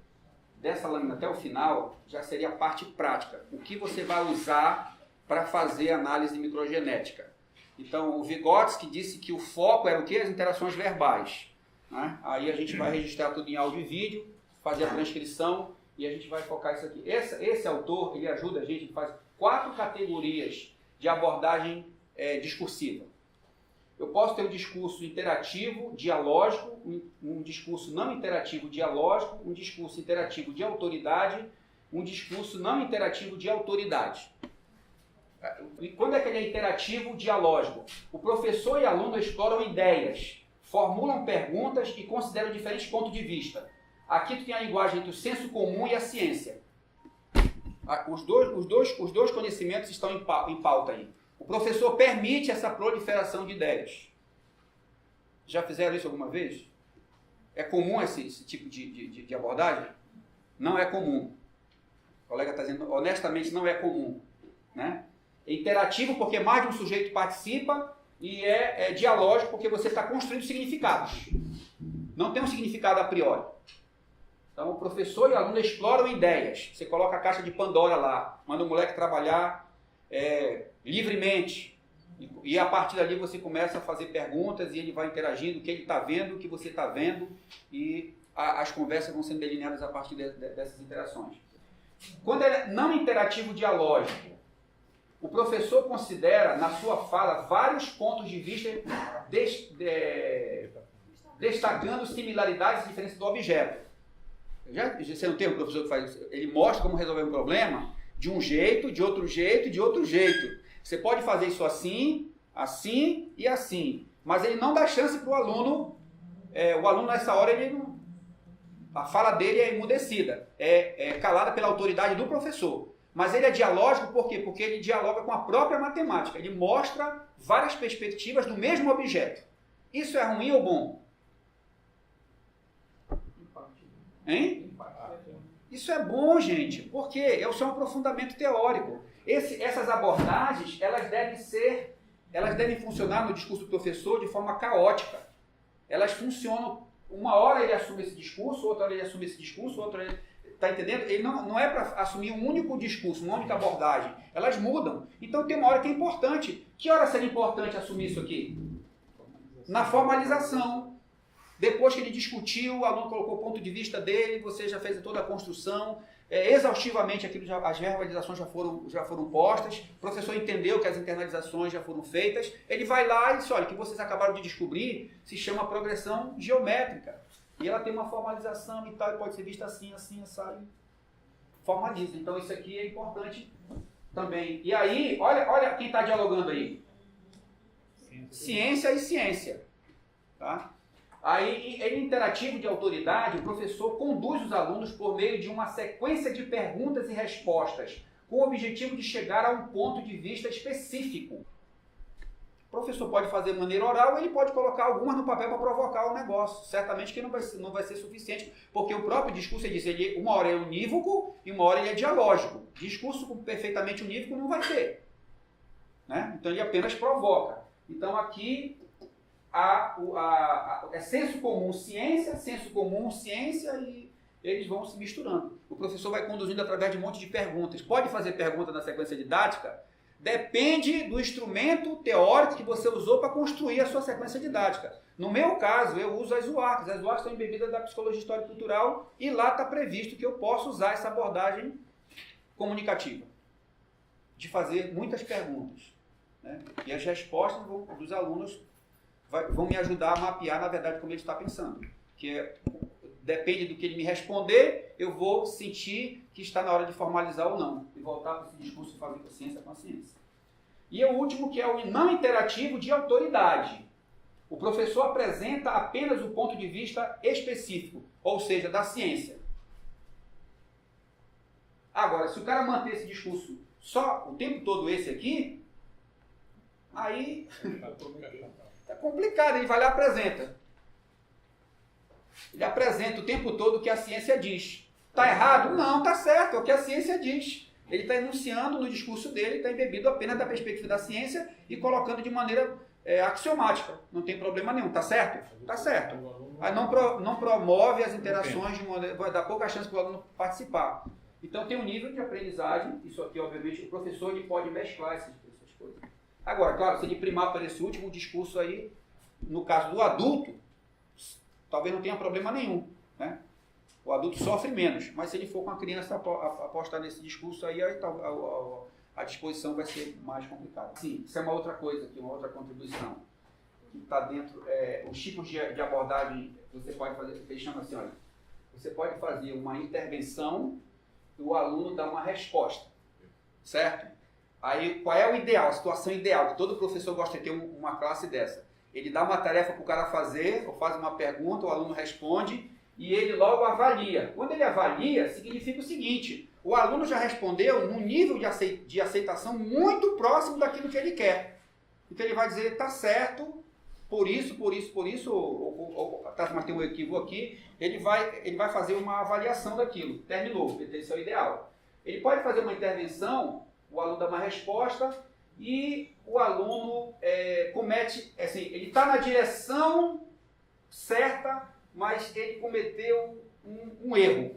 A: dessa lâmina até o final, já seria a parte prática. O que você vai usar para fazer análise microgenética. Então, o Vygotsky disse que o foco era o quê? As interações verbais. Né? Aí a gente vai registrar tudo em áudio e vídeo, fazer a transcrição e a gente vai focar isso aqui. Esse autor, ele ajuda a gente, ele faz 4 categorias de abordagem discursiva. Eu posso ter um discurso interativo, dialógico, um discurso não interativo, dialógico, um discurso interativo de autoridade, um discurso não interativo de autoridade. E quando é que ele é interativo, dialógico? O professor e aluno exploram ideias, formulam perguntas e consideram diferentes pontos de vista. Aqui tu tem a linguagem entre o senso comum e a ciência. Os dois conhecimentos estão em pauta aí. O professor permite essa proliferação de ideias. Já fizeram isso alguma vez? É comum esse tipo de abordagem? Não é comum. O colega está dizendo, honestamente, não é comum. Né? É interativo porque mais de um sujeito participa e é dialógico porque você está construindo significados. Não tem um significado a priori. Então, o professor e o aluno exploram ideias. Você coloca a caixa de Pandora lá, manda o moleque trabalhar livremente. E a partir dali você começa a fazer perguntas e ele vai interagindo, o que ele está vendo, o que você está vendo, e as conversas vão sendo delineadas a partir dessas interações. Quando é não interativo dialógico, o professor considera na sua fala vários pontos de vista destacando similaridades e diferenças do objeto. Você não tem um professor que faz isso? Ele mostra como resolver um problema de um jeito, de outro jeito e de outro jeito. Você pode fazer isso assim, assim e assim. Mas ele não dá chance para o aluno. O aluno nessa hora, a fala dele é emudecida. É calada pela autoridade do professor. Mas ele é dialógico por quê? Porque ele dialoga com a própria matemática. Ele mostra várias perspectivas do mesmo objeto. Isso é ruim ou bom? Hein? Isso é bom, gente, porque isso é um aprofundamento teórico. Essas abordagens, elas devem funcionar no discurso do professor de forma caótica. Elas funcionam, uma hora ele assume esse discurso, outra hora ele assume esse discurso, outra hora ele... Está entendendo? Ele não é para assumir um único discurso, uma única abordagem. Elas mudam. Então tem uma hora que é importante. Que hora seria importante assumir isso aqui? Na formalização. Depois que ele discutiu, o aluno colocou o ponto de vista dele, você já fez toda a construção, exaustivamente as verbalizações já foram postas, o professor entendeu que as internalizações já foram feitas, ele vai lá e diz, olha, o que vocês acabaram de descobrir se chama progressão geométrica. E ela tem uma formalização e tal, e pode ser vista assim, assim, assim, formaliza. Então isso aqui é importante também. E aí, olha quem está dialogando aí. Ciência e ciência. Tá? Aí, em interativo de autoridade, o professor conduz os alunos por meio de uma sequência de perguntas e respostas, com o objetivo de chegar a um ponto de vista específico. O professor pode fazer de maneira oral, ou ele pode colocar algumas no papel para provocar o negócio. Certamente que não vai ser suficiente, porque o próprio discurso, uma hora é unívoco e uma hora ele é dialógico. Discurso perfeitamente unívoco não vai ter. Né? Então ele apenas provoca. Então aqui é senso comum ciência e eles vão se misturando. O professor vai conduzindo através de um monte de perguntas. Pode fazer pergunta na sequência didática? Depende do instrumento teórico que você usou para construir a sua sequência didática. No meu caso, eu uso as UARCs. As UARCs são embebidas da psicologia histórica e cultural e lá está previsto que eu posso usar essa abordagem comunicativa, de fazer muitas perguntas. Né? E as respostas dos alunos vão me ajudar a mapear, na verdade, como ele está pensando. Depende do que ele me responder, eu vou sentir que está na hora de formalizar ou não. E voltar para esse discurso de fazer ciência com a ciência. E o último, que é o não interativo de autoridade. O professor apresenta apenas o ponto de vista específico, ou seja, da ciência. Agora, se o cara manter esse discurso só o tempo todo esse aqui, aí está complicado, ele vai lá e apresenta. Ele apresenta o tempo todo o que a ciência diz. Está errado? Não, está certo, é o que a ciência diz. Ele está enunciando no discurso dele, está embebido apenas da perspectiva da ciência e colocando de maneira axiomática. Não tem problema nenhum, está certo? Está certo. Aí não promove as interações, vai dar pouca chance para o aluno participar. Então tem um nível de aprendizagem, isso aqui obviamente o professor ele pode mesclar essas coisas. Agora, claro, se ele primar para esse último discurso aí, no caso do adulto, talvez não tenha problema nenhum, né? O adulto sofre menos, mas se ele for com a criança apostar nesse discurso aí a disposição vai ser mais complicada. Sim, isso é uma outra coisa aqui, uma outra contribuição que está dentro, os tipos de abordagem que você pode fazer, eles chamam assim, olha, você pode fazer uma intervenção e o aluno dá uma resposta, certo? Aí, qual é o ideal, a situação ideal, que todo professor gosta de ter uma classe dessa? Ele dá uma tarefa para o cara fazer, ou faz uma pergunta, o aluno responde, e ele logo avalia. Quando ele avalia, significa o seguinte, o aluno já respondeu num nível de aceitação muito próximo daquilo que ele quer. Então ele vai dizer, tá certo, por isso, mas tem um equívoco aqui, ele vai fazer uma avaliação daquilo. Terminou, esse é o ideal. Ele pode fazer uma intervenção, o aluno dá uma resposta e o aluno comete, assim, ele está na direção certa, mas ele cometeu um erro.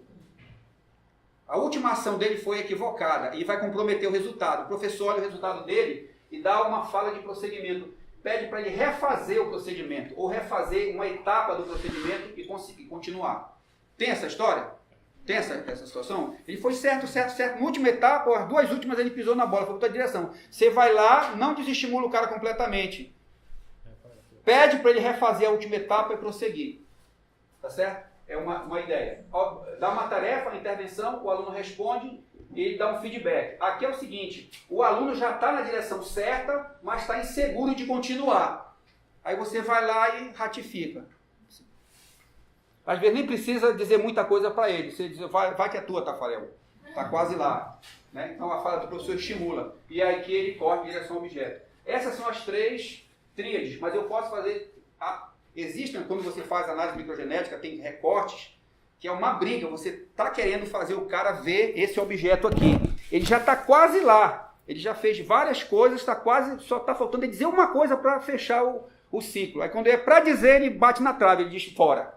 A: A última ação dele foi equivocada e vai comprometer o resultado. O professor olha o resultado dele e dá uma fala de prosseguimento. Pede para ele refazer o procedimento, ou refazer uma etapa do procedimento e conseguir continuar. Tem essa história? Tem essa situação? Ele foi certo. Na última etapa, as duas últimas ele pisou na bola, foi para outra direção. Você vai lá, não desestimula o cara completamente. Pede para ele refazer a última etapa e prosseguir. Tá certo? É uma ideia. Dá uma tarefa, uma intervenção, o aluno responde e ele dá um feedback. Aqui é o seguinte, o aluno já está na direção certa, mas está inseguro de continuar. Aí você vai lá e ratifica. Às vezes nem precisa dizer muita coisa para ele. Você diz, vai que é tua, Tafarel. Está quase lá. Né? Então a fala do professor estimula. E aí que ele corre em direção ao objeto. Essas são as 3 tríades, mas eu posso fazer... Existem, quando você faz análise microgenética, tem recortes, que é uma briga. Você está querendo fazer o cara ver esse objeto aqui. Ele já está quase lá. Ele já fez várias coisas, só está faltando ele dizer uma coisa para fechar o ciclo. Aí quando é para dizer, ele bate na trave, ele diz fora.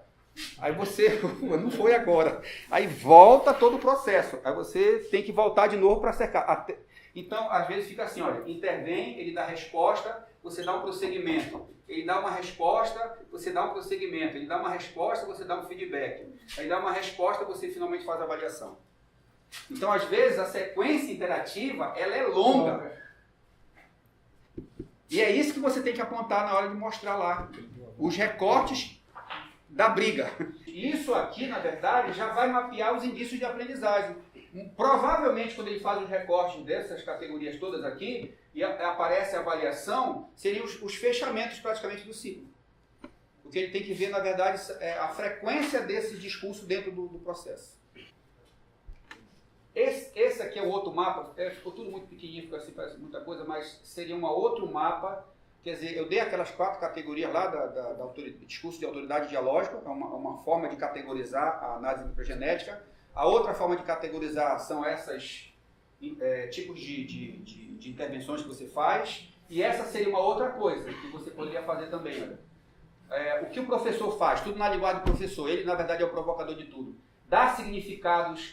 A: Aí você, não foi agora. Aí volta todo o processo. Aí você tem que voltar de novo para cercar. Então, às vezes fica assim, olha, intervém, ele dá resposta, você dá um prosseguimento. Ele dá uma resposta, você dá um prosseguimento. Ele dá uma resposta, você dá um feedback. Aí dá uma resposta, você finalmente faz a avaliação. Então, às vezes, a sequência interativa, ela é longa. E é isso que você tem que apontar na hora de mostrar lá. Os recortes da briga. Isso aqui, na verdade, já vai mapear os indícios de aprendizagem. Provavelmente, quando ele faz os recortes dessas categorias todas aqui, e aparece a avaliação, seriam os fechamentos praticamente do ciclo. O que ele tem que ver, na verdade, é a frequência desse discurso dentro do processo. Esse aqui é o outro mapa, ficou tudo muito pequenininho, ficou assim, parece muita coisa, mas seria um outro mapa. Quer dizer, eu dei aquelas 4 categorias lá discurso de autoridade dialógica, é uma forma de categorizar a análise microgenética. A outra forma de categorizar são esses tipos de intervenções que você faz. E essa seria uma outra coisa que você poderia fazer também. Olha. O que o professor faz, tudo na linguagem do professor, ele na verdade é o provocador de tudo. Dá significados,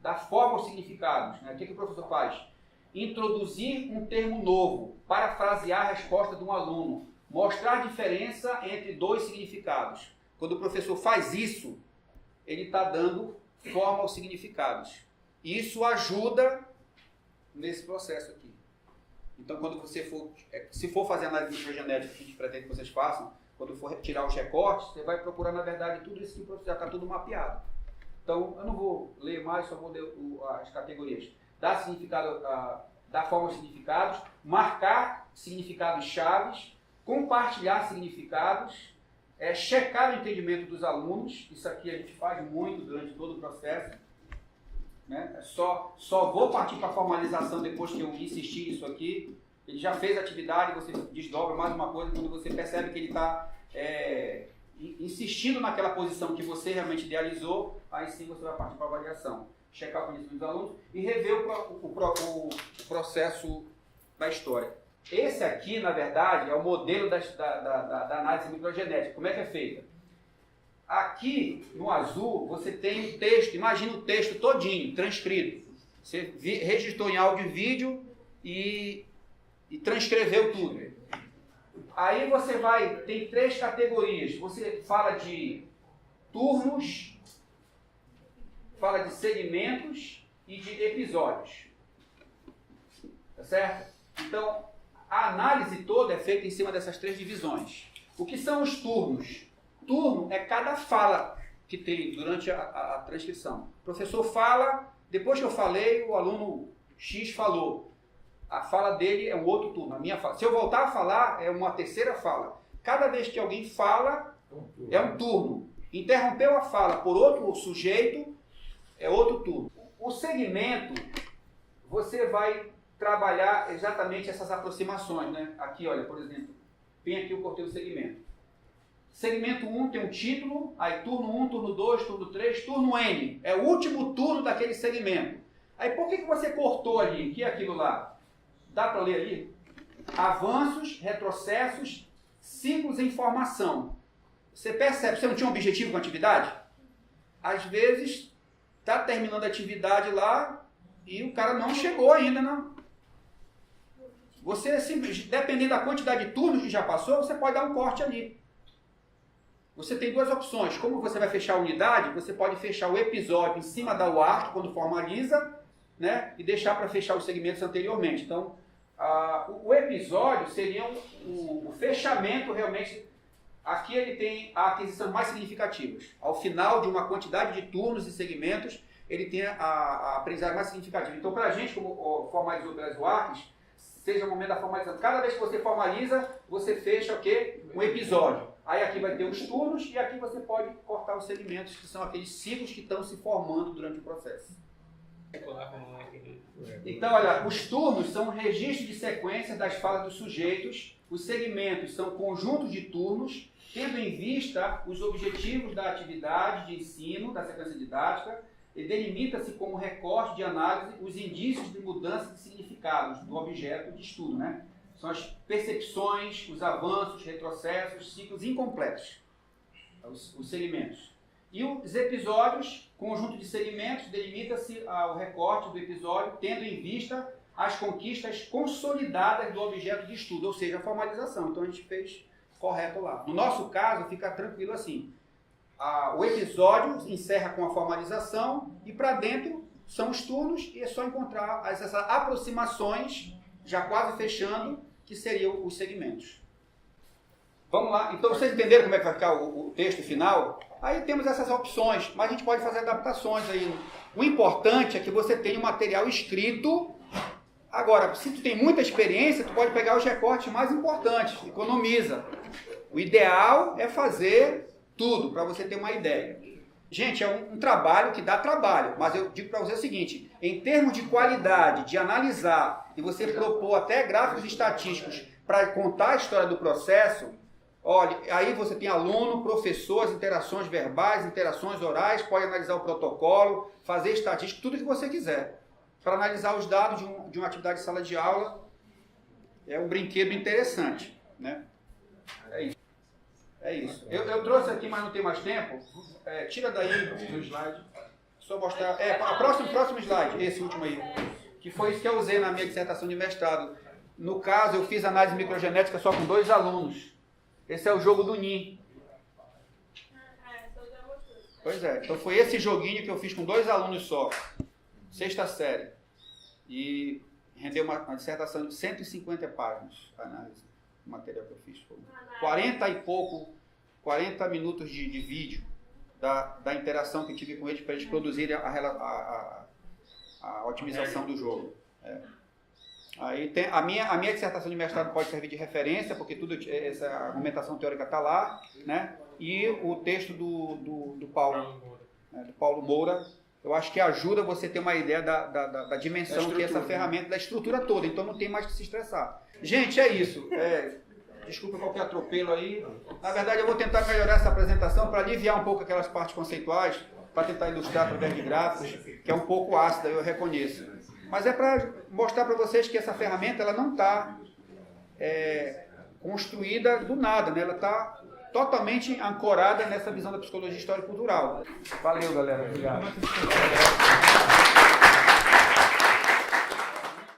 A: dá forma aos significados. Né? O que o professor faz? Introduzir um termo novo, parafrasear a resposta de um aluno, mostrar a diferença entre 2 significados. Quando o professor faz isso, ele está dando forma aos significados. E isso ajuda nesse processo aqui. Então, quando você se for fazer análise microgenética, que a gente pretende que vocês façam, quando for tirar os recortes, você vai procurar, na verdade, tudo isso que já está tudo mapeado. Então, eu não vou ler mais, só vou ler as categorias. Dar significado, dar forma aos significados, marcar significados chaves, compartilhar significados, checar o entendimento dos alunos. Isso aqui a gente faz muito durante todo o processo. Né? Só vou partir para a formalização depois que eu insistir nisso aqui. Ele já fez a atividade, você desdobra mais uma coisa, quando você percebe que ele está insistindo naquela posição que você realmente idealizou, aí sim você vai partir para a avaliação. Checar o conhecimento dos alunos e rever o processo da história. Esse aqui, na verdade, é o modelo da análise microgenética. Como é que é feita? Aqui, no azul, você tem um texto, imagina o texto todinho, transcrito. Você registrou em áudio e vídeo e transcreveu tudo. Aí você tem 3 categorias. Você fala de turnos, fala de segmentos e de episódios. Tá certo? Então, a análise toda é feita em cima dessas 3 divisões. O que são os turnos? Turno é cada fala que tem durante a transcrição. O professor fala, depois que eu falei, o aluno X falou. A fala dele é um outro turno. A minha fala. Se eu voltar a falar, é uma terceira fala. Cada vez que alguém fala, é um turno. Interrompeu a fala por outro sujeito, é outro turno. O segmento, você vai trabalhar exatamente essas aproximações, né? Aqui, olha, por exemplo, vem aqui, eu cortei o segmento. Segmento 1 tem um título, aí turno 1, turno 2, turno 3, turno N. É o último turno daquele segmento. Aí por que você cortou ali? O que é aquilo lá? Dá para ler ali? Avanços, retrocessos, ciclos em formação. Você percebe, você não tinha um objetivo com a atividade? Às vezes, está terminando a atividade lá e o cara não chegou ainda, não. Você, dependendo da quantidade de turnos que já passou, você pode dar um corte ali. Você tem 2 opções. Como você vai fechar a unidade, você pode fechar o episódio em cima da UART, quando formaliza, né, e deixar para fechar os segmentos anteriormente. Então, o episódio seria o fechamento realmente. Aqui ele tem a aquisição mais significativas. Ao final de uma quantidade de turnos e segmentos, ele tem a aprendizagem mais significativa. Então, para a gente, como formalizou pelas UARTs, seja o momento da formalização. Cada vez que você formaliza, você fecha o quê? Um episódio. Aí aqui vai ter os turnos e aqui você pode cortar os segmentos, que são aqueles ciclos que estão se formando durante o processo. Então, olha, os turnos são registros de sequência das falas dos sujeitos, os segmentos são conjuntos de turnos, tendo em vista os objetivos da atividade de ensino, da sequência didática, e delimita-se como recorte de análise os indícios de mudança de significados do objeto de estudo, né? São as percepções, os avanços, retrocessos, ciclos incompletos, os segmentos. E os episódios, conjunto de segmentos, delimita-se o recorte do episódio, tendo em vista as conquistas consolidadas do objeto de estudo, ou seja, a formalização. Então a gente fez correto lá. No nosso caso, fica tranquilo assim. O episódio encerra com a formalização e para dentro são os turnos e é só encontrar essas aproximações, já quase fechando, que seriam os segmentos. Vamos lá. Então vocês entenderam como é que vai ficar o texto final? Aí temos essas opções, mas a gente pode fazer adaptações aí. O importante é que você tenha um material escrito. Agora, se tu tem muita experiência, tu pode pegar os recortes mais importantes, economiza. O ideal é fazer tudo, para você ter uma ideia. Gente, é um trabalho que dá trabalho, mas eu digo para você o seguinte, em termos de qualidade, de analisar, e você propor até gráficos estatísticos para contar a história do processo, olha, aí você tem aluno, professor, as interações verbais, interações orais, pode analisar o protocolo, fazer estatística, tudo que você quiser. Para analisar os dados de uma atividade de sala de aula, é um brinquedo interessante, né? É isso. É isso. Eu trouxe aqui, mas não tem mais tempo. Tira daí do slide. Só mostrar. Próximo slide, esse último aí. Que foi isso que eu usei na minha dissertação de mestrado. No caso, eu fiz análise microgenética só com 2 alunos. Esse é o jogo do NIM. Pois é. Então foi esse joguinho que eu fiz com 2 alunos só. 6ª série. E rendeu uma dissertação de 150 páginas. A análise. O material que eu fiz foi 40 minutos de vídeo da interação que eu tive com eles para eles produzirem a otimização do jogo. Aí tem, a minha dissertação de mestrado pode servir de referência, porque essa argumentação teórica está lá, né? E o texto do Paulo Moura, eu acho que ajuda você a ter uma ideia da dimensão que é essa ferramenta, da estrutura toda, então não tem mais que se estressar. Gente, é isso. Desculpa qualquer atropelo aí. Na verdade, eu vou tentar melhorar essa apresentação para aliviar um pouco aquelas partes conceituais, para tentar ilustrar através de gráficos, que é um pouco ácida, eu reconheço. Mas é para mostrar para vocês que essa ferramenta ela não está construída do nada, né? Ela está totalmente ancorada nessa visão da psicologia histórica e cultural. Valeu, galera. Obrigado.